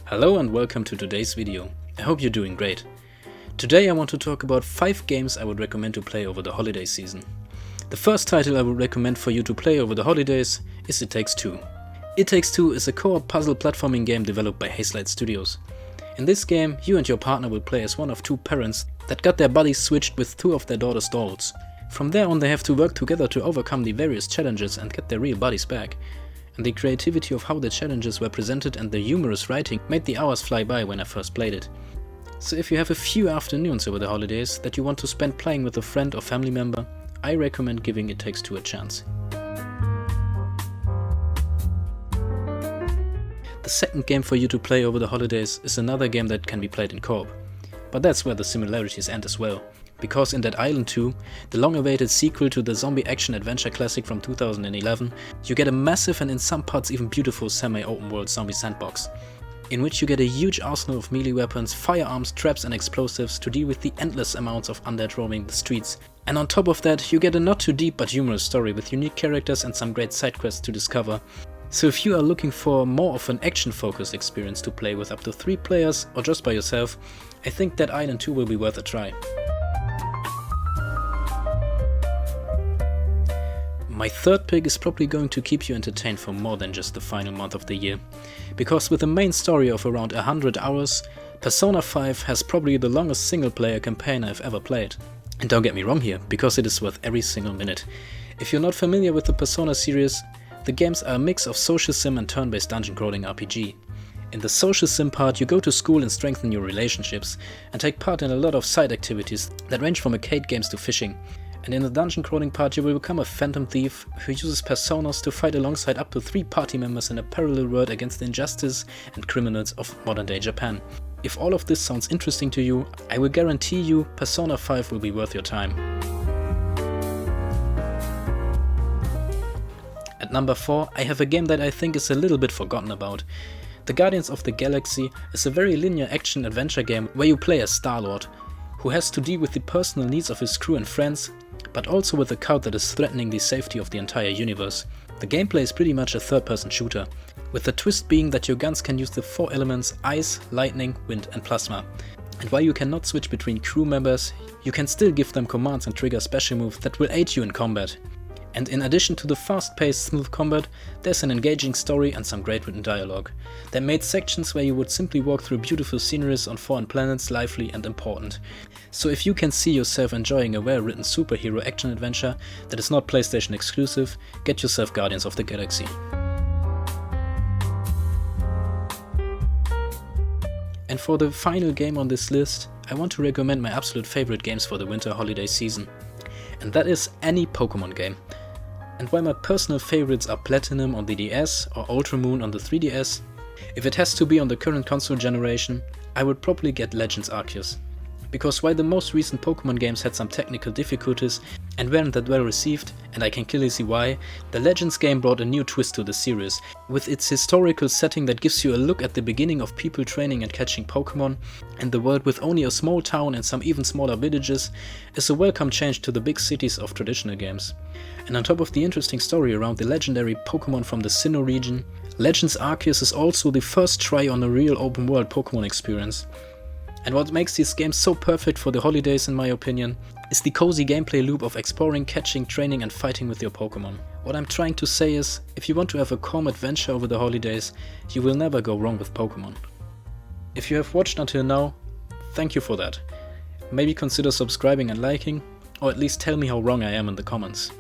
Hello and welcome to today's video. I hope you're doing great. Today I want to talk about 5 games I would recommend to play over the holiday season. The first title I would recommend for you to play over the holidays is It Takes Two. It Takes Two is a co-op puzzle platforming game developed by Hazelight Studios. In this game, you and your partner will play as one of 2 parents that got their bodies switched with 2 of their daughter's dolls. From there on they have to work together to overcome the various challenges and get their real bodies back. And the creativity of how the challenges were presented and the humorous writing made the hours fly by when I first played it. So if you have a few afternoons over the holidays that you want to spend playing with a friend or family member, I recommend giving It Takes Two a chance. The second game for you to play over the holidays is another game that can be played in co-op. But that's where the similarities end as well. Because in Dead Island 2, the long-awaited sequel to the zombie action-adventure classic from 2011, you get a massive and in some parts even beautiful semi-open world zombie sandbox, in which you get a huge arsenal of melee weapons, firearms, traps and explosives to deal with the endless amounts of undead roaming the streets. And on top of that, you get a not too deep but humorous story with unique characters and some great side quests to discover. So if you are looking for more of an action-focused experience to play with up to 3 players or just by yourself, I think Dead Island 2 will be worth a try. My third pick is probably going to keep you entertained for more than just the final month of the year, because with a main story of around 100 hours, Persona 5 has probably the longest single-player campaign I've ever played. And don't get me wrong here, because it is worth every single minute. If you're not familiar with the Persona series, the games are a mix of social sim and turn-based dungeon crawling RPG. In the social sim part, you go to school and strengthen your relationships, and take part in a lot of side activities that range from arcade games to fishing. And in the dungeon crawling part you will become a phantom thief who uses personas to fight alongside up to 3 party members in a parallel world against the injustice and criminals of modern day Japan. If all of this sounds interesting to you, I will guarantee you Persona 5 will be worth your time. At number 4, I have a game that I think is a little bit forgotten about. The Guardians of the Galaxy is a very linear action-adventure game where you play as Star-Lord, who has to deal with the personal needs of his crew and friends, but also with a cult that is threatening the safety of the entire universe. The gameplay is pretty much a third-person shooter, with the twist being that your guns can use the 4 elements ice, lightning, wind and plasma. And while you cannot switch between crew members, you can still give them commands and trigger special moves that will aid you in combat. And in addition to the fast-paced smooth combat, there's an engaging story and some great written dialogue. They made sections where you would simply walk through beautiful sceneries on foreign planets lively and important. So if you can see yourself enjoying a well-written superhero action adventure that is not PlayStation exclusive, get yourself Guardians of the Galaxy. And for the final game on this list, I want to recommend my absolute favorite games for the winter holiday season. And that is any Pokemon game. And while my personal favorites are Platinum on the DS or Ultra Moon on the 3DS, if it has to be on the current console generation, I would probably get Legends Arceus. Because while the most recent Pokemon games had some technical difficulties and weren't that well received, and I can clearly see why, the Legends game brought a new twist to the series, with its historical setting that gives you a look at the beginning of people training and catching Pokemon, and the world with only a small town and some even smaller villages is a welcome change to the big cities of traditional games. And on top of the interesting story around the legendary Pokemon from the Sinnoh region, Legends Arceus is also the first try on a real open world Pokemon experience. And what makes these games so perfect for the holidays in my opinion, is the cozy gameplay loop of exploring, catching, training and fighting with your Pokemon. What I'm trying to say is, if you want to have a calm adventure over the holidays, you will never go wrong with Pokemon. If you have watched until now, thank you for that. Maybe consider subscribing and liking, or at least tell me how wrong I am in the comments.